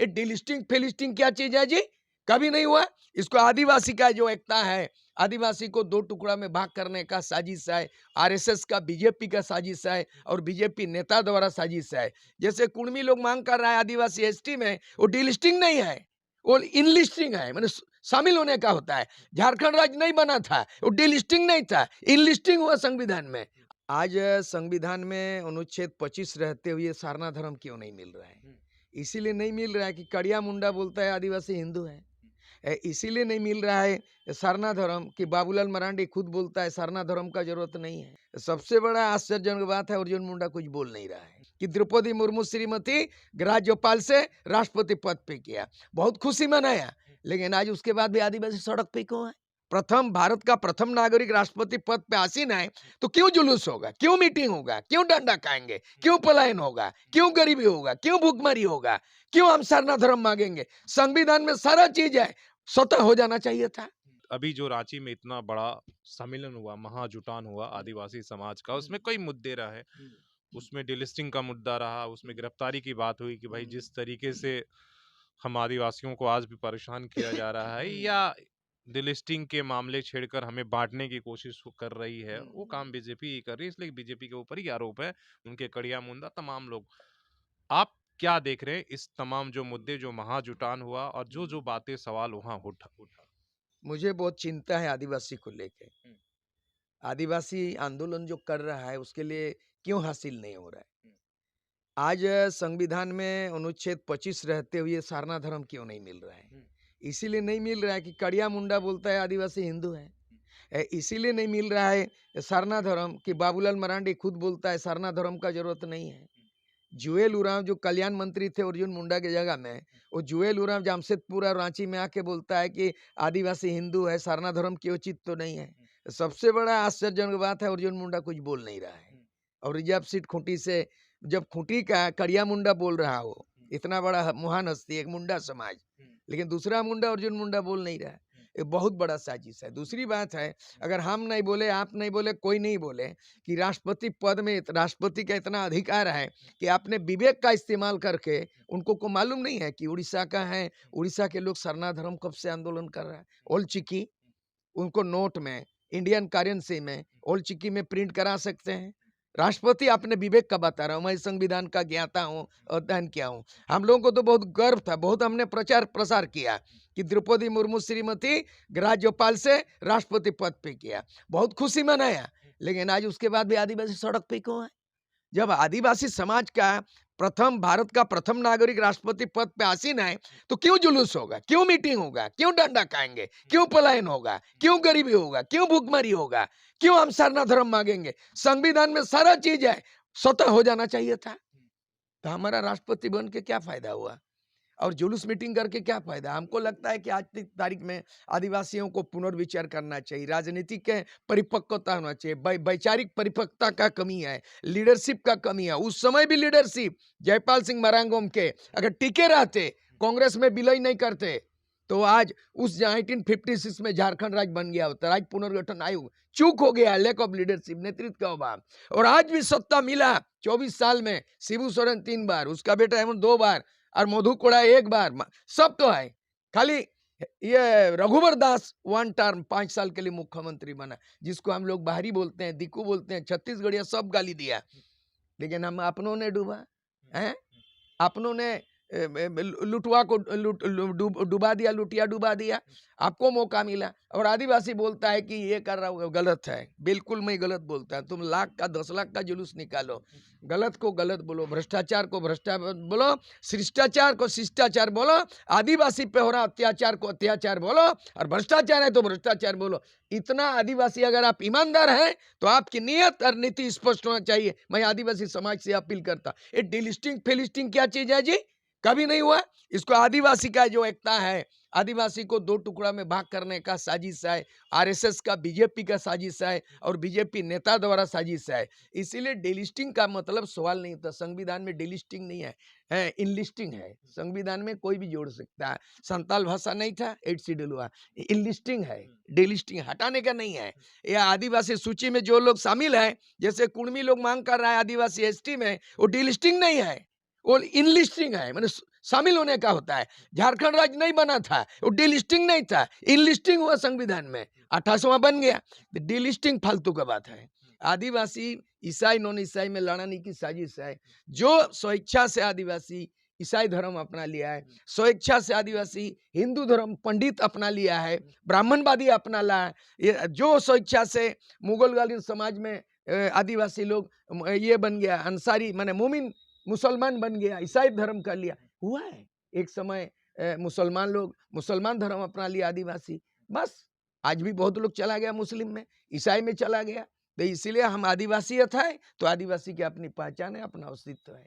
ये डिलिस्टिंग फिलिस्टिंग क्या चीज है जी? कभी नहीं हुआ। इसको आदिवासी का जो एकता है, आदिवासी को दो टुकड़ा में भाग करने का साजिश है, आरएसएस का बीजेपी का साजिश है और बीजेपी नेता द्वारा साजिश है। जैसे कुर्मी लोग मांग कर रहा है आदिवासी एसटी में, वो डिलिस्टिंग नहीं है, वो इनलिस्टिंग है, मैंने शामिल होने का होता है। झारखंड राज्य नहीं बना था, वो डिलिस्टिंग नहीं था, इनलिस्टिंग हुआ संविधान में। आज संविधान में अनुच्छेद 25 रहते हुए सारना धर्म क्यों नहीं मिल रहा है? इसीलिए नहीं मिल रहा है कि कड़िया मुंडा बोलता है आदिवासी हिंदू है। इसीलिए नहीं मिल रहा है सारना धर्म कि बाबूलाल मरांडी खुद बोलता है सारना धर्म का जरूरत नहीं है। सबसे बड़ा आश्चर्यजनक बात है अर्जुन मुंडा कुछ बोल नहीं रहा है कि द्रौपदी मुर्मू श्रीमती राज्यपाल से राष्ट्रपति पद पे किया, बहुत खुशी मनाया, लेकिन आज उसके बाद भी आदिवासी सड़क पे क्यों है? प्रथम भारत का प्रथम नागरिक राष्ट्रपति पद पे आसीन है तो क्यों जुलूस होगा, क्यों मीटिंग होगा, क्यों डंडा खाएंगे, क्यों पलायन होगा, क्यों गरीबी होगा, क्यों भूखमरी होगा, क्यों हम सारना धर्म मांगेंगे? संविधान में सारा चीज है, स्वतः हो जाना चाहिए था। अभी जो रांची में इतना बड़ा सम्मेलन हुआ, महाजुटान हुआ आदिवासी समाज का, उसमें कई मुद्दे रहे। उसमें डिलिस्टिंग का मुद्दा रहा, उसमें गिरफ्तारी की बात हुई कि भाई जिस तरीके से हम आदिवासियों को आज भी परेशान किया जा रहा है या डिलिस्टिंग के मामले छेड़कर हमें बांटने की कोशिश कर रही है, वो काम बीजेपी ही कर रही है, इसलिए बीजेपी के ऊपर ही आरोप है, उनके कड़िया मुंडा तमाम लोग। आप क्या देख रहे हैं इस तमाम जो मुद्दे, जो महाजुटान हुआ और जो जो बातें सवाल वहां उठा? मुझे बहुत चिंता है आदिवासी को लेके। आदिवासी आंदोलन जो कर रहा है उसके लिए क्यों हासिल नहीं हो रहा है? आज संविधान में अनुच्छेद 25 रहते हुए सारना धर्म क्यों नहीं मिल रहा है? इसीलिए नहीं मिल रहा है कि कड़िया मुंडा बोलता है आदिवासी हिंदू है। इसीलिए नहीं मिल रहा है सारना धर्म कि बाबूलाल मरांडी खुद बोलता है सारना धर्म का जरूरत नहीं है। जुएल उरांव जो कल्याण मंत्री थे अर्जुन मुंडा की जगह में, वो जुएल उरांव जमशेदपुर और रांची में आके बोलता है कि आदिवासी हिंदू है, सारना धर्म की उचित तो नहीं है। सबसे बड़ा आश्चर्यजनक बात है अर्जुन मुंडा कुछ बोल नहीं रहा है और रिजर्व सीट खूंटी से जब खूंटी का कड़िया मुंडा बोल रहा हो, इतना बड़ा महान हस्ती एक मुंडा समाज, लेकिन दूसरा मुंडा अर्जुन मुंडा बोल नहीं रहा है। ये बहुत बड़ा साजिश है। दूसरी बात है, अगर हम नहीं बोले, आप नहीं बोले, कोई नहीं बोले कि राष्ट्रपति पद में राष्ट्रपति का इतना अधिकार है कि आपने विवेक का इस्तेमाल करके, उनको को मालूम नहीं है कि उड़ीसा का है, उड़ीसा के लोग सरना धर्म कब से आंदोलन कर रहा है। ओल्ड चिकी उनको नोट में, इंडियन करेंसी में, ओल्ड चिकी में प्रिंट करा सकते हैं। राष्ट्रपति अपने विवेक का बता रहा हूँ, मैं संविधान का ज्ञाता हूँ, अध्ययन किया हूँ। हम लोगों को तो बहुत गर्व था, बहुत हमने प्रचार प्रसार किया कि द्रौपदी मुर्मू श्रीमती राज्यपाल से राष्ट्रपति पद पे किया, बहुत खुशी मनाया, लेकिन आज उसके बाद भी आदिवासी सड़क पे क्यों है? जब आदिवासी समाज का प्रथम भारत का प्रथम नागरिक राष्ट्रपति पद पे आसीन है तो क्यों जुलूस होगा, क्यों मीटिंग होगा, क्यों डंडा खाएंगे, क्यों पलायन होगा, क्यों गरीबी होगा, क्यों भूखमरी होगा, क्यों हम सारना धर्म मांगेंगे? संविधान में सारा चीज है, स्वतः हो जाना चाहिए था। तो हमारा राष्ट्रपति बन के क्या फायदा हुआ और जुलूस मीटिंग करके क्या फायदा? हमको लगता है कि आज की तारीख में आदिवासियों को पुनर्विचार करना चाहिए, राजनीतिक के परिपक्वता होना चाहिए, वैचारिक परिपक्वता का कमी है, लीडरशिप का कमी है। उस समय भी लीडरशिप जयपाल सिंह मरांगोम के अगर टिके रहते, कांग्रेस में विलय नहीं करते, तो आज उस 1956 में झारखंड राज्य बन गया होता। राज्य पुनर्गठन आयोग चूक हो गया, लैक ऑफ लीडरशिप, नेतृत्व का अभाव। और आज भी सत्ता मिला 24 साल में, शिबू सोरेन 3 बार, उसका बेटा हेमंत 2 बार और मधु कोड़ा 1 बार, सब तो है। खाली ये रघुवर दास 1 टर्म 5 साल के लिए मुख्यमंत्री बना, जिसको हम लोग बाहरी बोलते हैं, दिक्कू बोलते हैं, छत्तीसगढ़िया सब गाली दिया, लेकिन हम अपनों ने डूबा है, अपनों ने लुटवा को डुबा दिया, लुटिया डुबा दिया। आपको मौका मिला और आदिवासी बोलता है कि ये कर रहा हूँ गलत है। बिल्कुल मैं गलत बोलता है। तुम लाख का 10 लाख का जुलूस निकालो, गलत को गलत बोलो, भ्रष्टाचार को भ्रष्टाचार बोलो, शिष्टाचार को शिष्टाचार बोलो, आदिवासी पे हो रहा अत्याचार को अत्याचार बोलो, और भ्रष्टाचार है तो भ्रष्टाचार बोलो। इतना आदिवासी अगर आप ईमानदार हैं तो आपकी नियत और नीति स्पष्ट होना चाहिए। मैं आदिवासी समाज से अपील करता, ये डिलिस्टिंग फिलिस्टिंग क्या चीज है जी? कभी नहीं हुआ। इसको आदिवासी का जो एकता है, आदिवासी को दो टुकड़ा में भाग करने का साजिश है, आरएसएस का बीजेपी का साजिश है और बीजेपी नेता द्वारा साजिश है। इसीलिए डिलिस्टिंग का मतलब सवाल नहीं था। संविधान में डिलिस्टिंग नहीं है, इनलिस्टिंग है। संविधान में कोई भी जोड़ सकता है। संताल भाषा नहीं था, 8 शेड्यूल हुआ, इनलिस्टिंग है, डिलिस्टिंग हटाने का नहीं है। यह आदिवासी सूची में जो लोग शामिल है, जैसे कुर्मी लोग मांग कर रहा है आदिवासी एसटी में, वो डिलिस्टिंग नहीं है, वो इनलिस्टिंग है, मैंने शामिल होने का होता है। झारखंड राज्य नहीं बना था, वो डिलिस्टिंग नहीं था, इनलिस्टिंग हुआ संविधान में, 28वां बन गया। डिलिस्टिंग फालतू का बात है। आदिवासी ईसाई नॉन ईसाई में लड़ाने की साजिश है। जो स्वेच्छा से आदिवासी ईसाई धर्म अपना लिया है, स्वेच्छा से आदिवासी हिंदू धर्म पंडित अपना लिया है, ब्राह्मणवादी अपना ला है, जो स्वेच्छा से मुगल गालिन समाज में आदिवासी लोग ये बन गया अंसारी माने मोमिन मुसलमान बन गया, ईसाई धर्म कर लिया, हुआ है एक समय। मुसलमान लोग मुसलमान धर्म अपना लिया, आदिवासी बस। आज भी बहुत लोग चला गया मुस्लिम में, ईसाई में चला गया। तो इसीलिए हम आदिवासियत है तो आदिवासी की अपनी पहचान है, अपना अस्तित्व है।